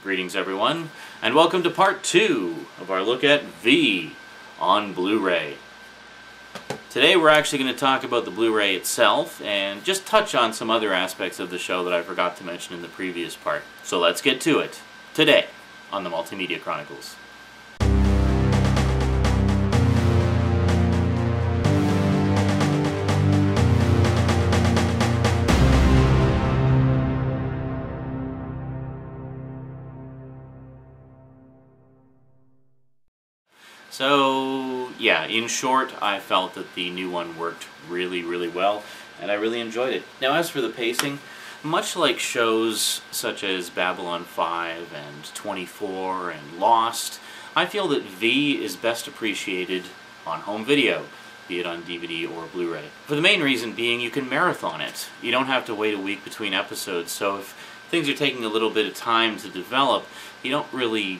Greetings everyone, and welcome to part 2 of our look at V on Blu-ray. Today we're actually going to talk about the Blu-ray itself and just touch on some other aspects of the show that I forgot to mention in the previous part. So let's get to it, today on the Multimedia Chronicles. So, yeah, in short, I felt that the new one worked really well, and I really enjoyed it. Now, as for the pacing, much like shows such as Babylon 5 and 24 and Lost, I feel that V is best appreciated on home video, be it on DVD or Blu-ray. For the main reason being, you can marathon it. You don't have to wait a week between episodes, so if things are taking a little bit of time to develop, you don't really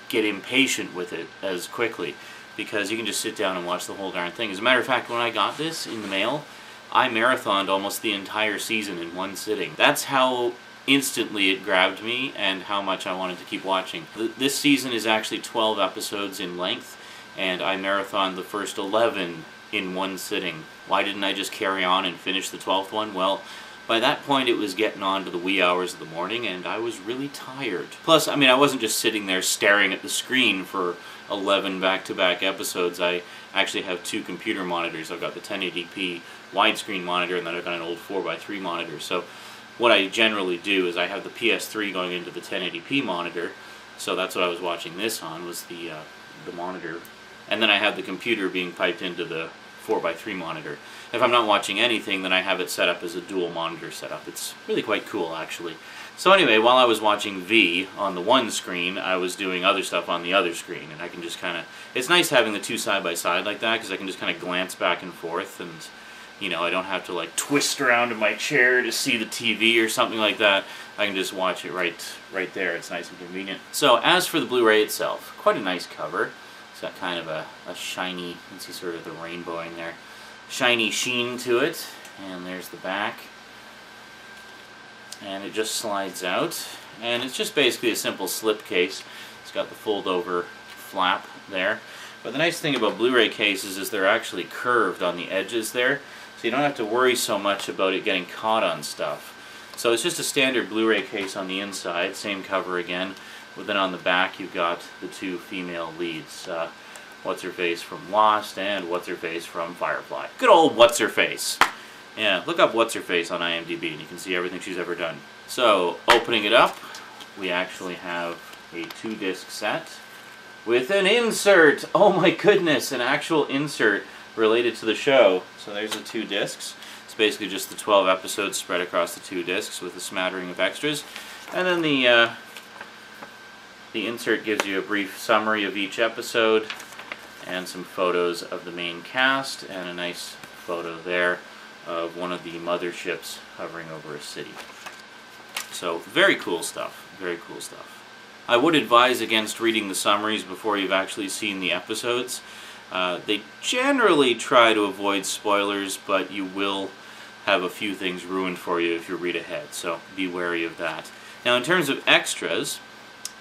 get impatient with it as quickly, because you can just sit down and watch the whole darn thing. As a matter of fact, when I got this in the mail, I marathoned almost the entire season in one sitting. That's how instantly it grabbed me and how much I wanted to keep watching. This season is actually 12 episodes in length, and I marathoned the first 11 in one sitting. Why didn't I just carry on and finish the 12th one? Well, by that point, it was getting on to the wee hours of the morning, and I was really tired. Plus, I mean, I wasn't just sitting there staring at the screen for 11 back-to-back episodes. I actually have two computer monitors. I've got the 1080p widescreen monitor, and then I've got an old 4x3 monitor. So what I generally do is I have the PS3 going into the 1080p monitor, so that's what I was watching this on, was the monitor. And then I have the computer being piped into the 4x3 monitor. If I'm not watching anything, then I have it set up as a dual monitor setup. It's really quite cool, actually. So anyway, while I was watching V on the one screen, I was doing other stuff on the other screen, and I can just kind of, it's nice having the two side by side like that, because I can just kind of glance back and forth, and you know, I don't have to like twist around in my chair to see the TV or something like that. I can just watch it right there. It's nice and convenient. So as for the Blu-ray itself, quite a nice cover. It's got kind of a shiny, you can see sort of the rainbow in there, shiny sheen to it, and there's the back. And it just slides out, and it's just basically a simple slip case. It's got the fold-over flap there. But the nice thing about Blu-ray cases is they're actually curved on the edges there, so you don't have to worry so much about it getting caught on stuff. So it's just a standard Blu-ray case on the inside, same cover again. But then on the back you've got the two female leads, What's-Her-Face from Lost and What's-Her-Face from Firefly. Good old What's-Her-Face. Yeah, look up What's-Her-Face on IMDb and you can see everything she's ever done. So, opening it up, we actually have a 2-disc set with an insert! Oh my goodness, an actual insert related to the show. So there's the 2 discs. It's basically just the 12 episodes spread across the 2 discs with a smattering of extras. And then the insert gives you a brief summary of each episode and some photos of the main cast and a nice photo there of one of the motherships hovering over a city. So very cool stuff, very cool stuff. I would advise against reading the summaries before you've actually seen the episodes. They generally try to avoid spoilers, but you will have a few things ruined for you if you read ahead, so be wary of that. Now in terms of extras,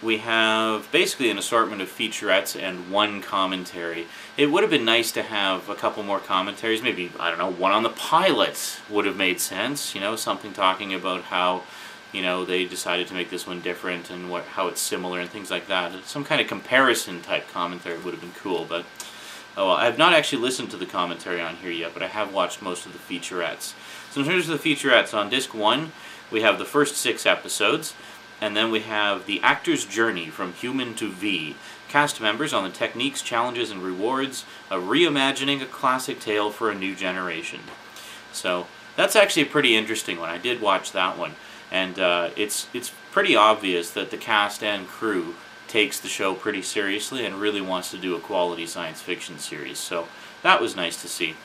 we have basically an assortment of featurettes and one commentary. It would have been nice to have a couple more commentaries, maybe, I don't know, one on the pilot would have made sense, you know, something talking about how, you know, they decided to make this one different and how it's similar and things like that. Some kind of comparison type commentary would have been cool, but oh well. I have not actually listened to the commentary on here yet, but I have watched most of the featurettes. So in terms of the featurettes, on disc 1, we have the first 6 episodes. And then we have The Actor's Journey from Human to V. Cast members on the techniques, challenges, and rewards of reimagining a classic tale for a new generation. So that's actually a pretty interesting one. I did watch that one. And it's pretty obvious that the cast and crew takes the show pretty seriously and really wants to do a quality science fiction series. So that was nice to see.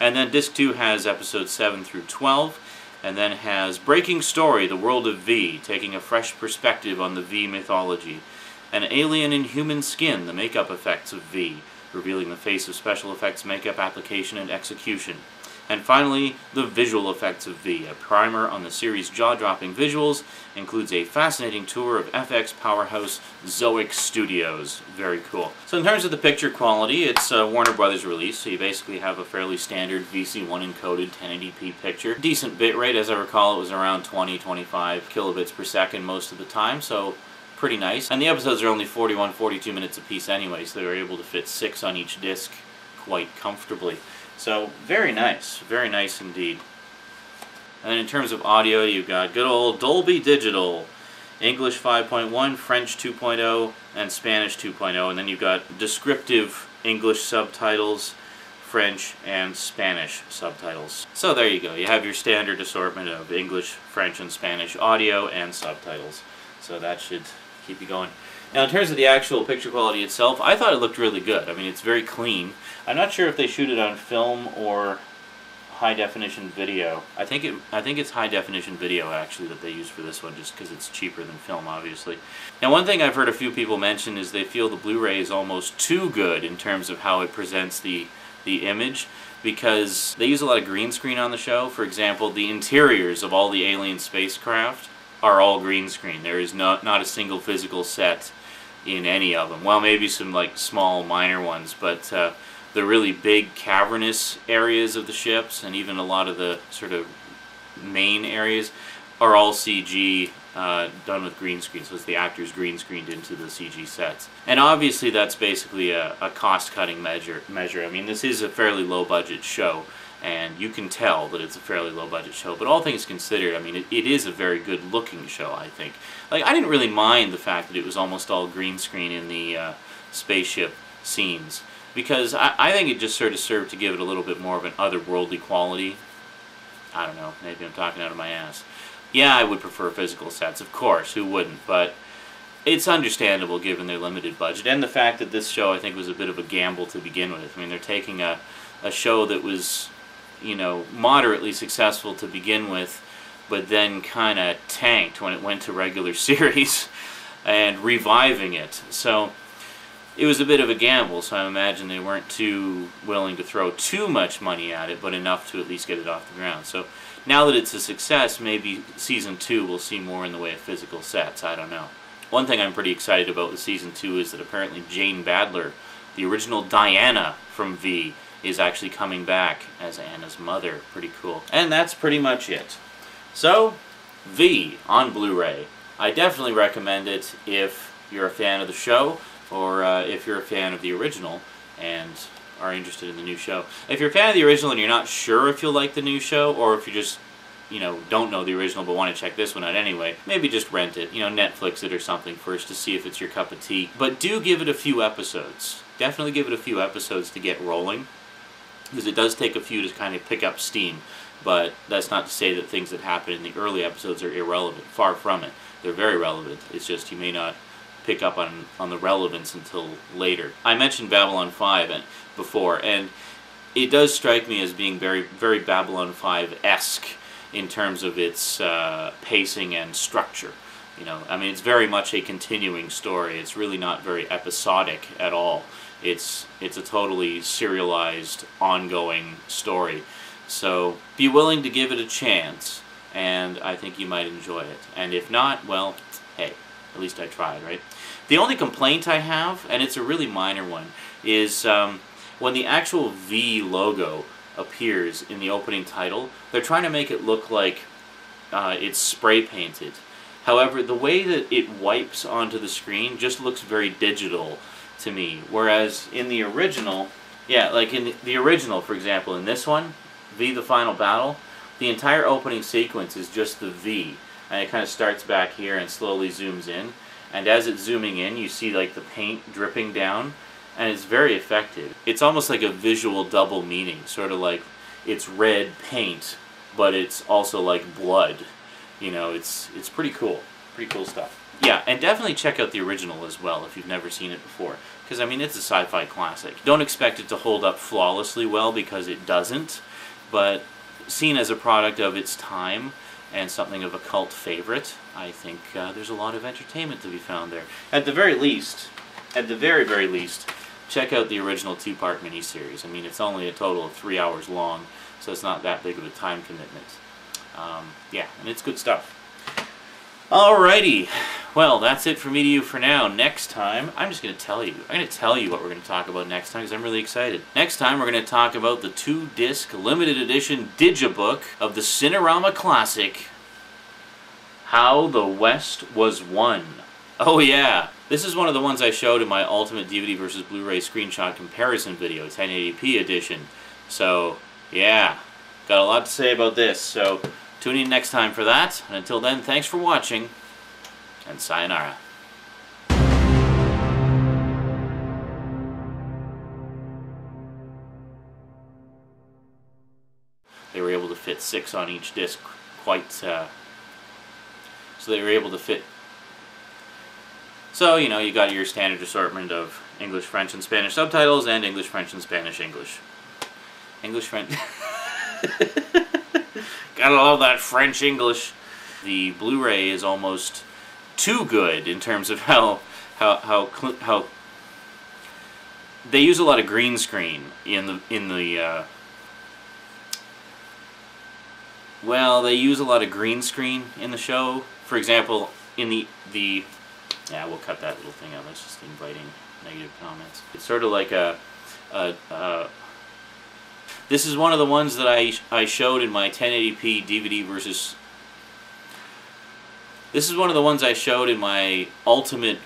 And then Disc 2 has episodes 7 through 12. And then has Breaking Story, The World of V, taking a fresh perspective on the V mythology. An Alien in Human Skin, The Makeup Effects of V, revealing the face of special effects makeup application and execution. And finally, the visual effects of V. A primer on the series' jaw-dropping visuals includes a fascinating tour of FX powerhouse Zoic Studios. Very cool. So in terms of the picture quality, it's a Warner Brothers release, so you basically have a fairly standard VC1 encoded 1080p picture. Decent bitrate, as I recall, it was around 20-25 kilobits per second most of the time, so pretty nice. And the episodes are only 41-42 minutes apiece anyway, so they were able to fit 6 on each disc quite comfortably. So, very nice indeed. And then in terms of audio, you've got good old Dolby Digital, English 5.1, French 2.0, and Spanish 2.0, and then you've got descriptive English subtitles, French, and Spanish subtitles. So there you go, you have your standard assortment of English, French, and Spanish audio and subtitles. So that should keep you going. Now in terms of the actual picture quality itself, I thought it looked really good. I mean, it's very clean. I'm not sure if they shoot it on film or high definition video. I think it's high definition video actually that they use for this one, just because it's cheaper than film, obviously. Now one thing I've heard a few people mention is they feel the Blu-ray is almost too good in terms of how it presents the image, because they use a lot of green screen on the show. For example, the interiors of all the alien spacecraft are all green screen. There is not a single physical set in any of them. Well, maybe some like small minor ones, but the really big cavernous areas of the ships and even a lot of the sort of main areas are all CG done with green screen, so it's the actors green screened into the CG sets. And obviously that's basically a cost-cutting measure. I mean, this is a fairly low-budget show, and you can tell that it's a fairly low-budget show, but all things considered, I mean, it is a very good-looking show, I think. Like, I didn't really mind the fact that it was almost all green screen in the spaceship scenes, because I think it just sort of served to give it a little bit more of an otherworldly quality. I don't know, maybe I'm talking out of my ass. Yeah, I would prefer physical sets, of course, who wouldn't, but it's understandable given their limited budget, and the fact that this show, I think, was a bit of a gamble to begin with. I mean, they're taking a show that was, you know, moderately successful to begin with, but then kind of tanked when it went to regular series, and reviving it. So it was a bit of a gamble, so I imagine they weren't too willing to throw too much money at it, but enough to at least get it off the ground. So now that it's a success, maybe Season 2 will see more in the way of physical sets, I don't know. One thing I'm pretty excited about with Season 2 is that apparently Jane Badler, the original Diana from V, is actually coming back as Anna's mother. Pretty cool. And that's pretty much it. So, V on Blu-ray. I definitely recommend it if you're a fan of the show, or if you're a fan of the original and are interested in the new show. If you're a fan of the original and you're not sure if you'll like the new show, or if you just, you know, don't know the original but want to check this one out anyway, maybe just rent it, you know, Netflix it or something first to see if it's your cup of tea. But do give it a few episodes. Definitely give it a few episodes to get rolling, because it does take a few to kind of pick up steam. But that's not to say that things that happen in the early episodes are irrelevant. Far from it. They're very relevant. It's just you may not pick up on the relevance until later. I mentioned Babylon 5 before, and it does strike me as being very, very Babylon 5-esque in terms of its pacing and structure. You know, I mean, it's very much a continuing story. It's really not very episodic at all. It's a totally serialized, ongoing story. So be willing to give it a chance, and I think you might enjoy it. And if not, well, hey, at least I tried, right? The only complaint I have, and it's a really minor one, is when the actual V logo appears in the opening title, they're trying to make it look like it's spray painted. However, the way that it wipes onto the screen just looks very digital to me, whereas in the original, yeah, like in the original, for example, in this one, V the Final Battle, the entire opening sequence is just the V, and it kind of starts back here and slowly zooms in, and as it's zooming in, you see like the paint dripping down, and it's very effective. It's almost like a visual double meaning, sort of like it's red paint, but it's also like blood. You know, it's pretty cool stuff. Yeah, and definitely check out the original as well if you've never seen it before, because I mean, it's a sci-fi classic. Don't expect it to hold up flawlessly well, because it doesn't, but seen as a product of its time and something of a cult favorite, I think there's a lot of entertainment to be found there. At the very least, check out the original 2-part miniseries. I mean, it's only a total of 3 hours long, so it's not that big of a time commitment. Yeah, and it's good stuff. Alrighty, well, that's it for me to you for now. Next time, I'm just going to tell you. I'm going to tell you what we're going to talk about next time because I'm really excited. Next time, we're going to talk about the 2-disc limited edition digibook of the Cinerama classic, How the West Was Won. Oh yeah, this is one of the ones I showed in my Ultimate DVD versus Blu-ray screenshot comparison video, 1080p edition. So, yeah, got a lot to say about this. So, tune in next time for that. And until then, thanks for watching, and sayonara. They were able to fit 6 on each disc quite, so they were able to fit. So, you know, you got your standard assortment of English, French, and Spanish subtitles, and English, French, and Spanish, English. English, French. Gotta love that French English. The Blu-ray is almost too good in terms of how they use a lot of green screen well, they use a lot of green screen in the show. For example, in the yeah, we'll cut that little thing out. That's just inviting negative comments. It's sort of like this is one of the ones that I showed in my 1080p DVD versus. This is one of the ones I showed in my Ultimate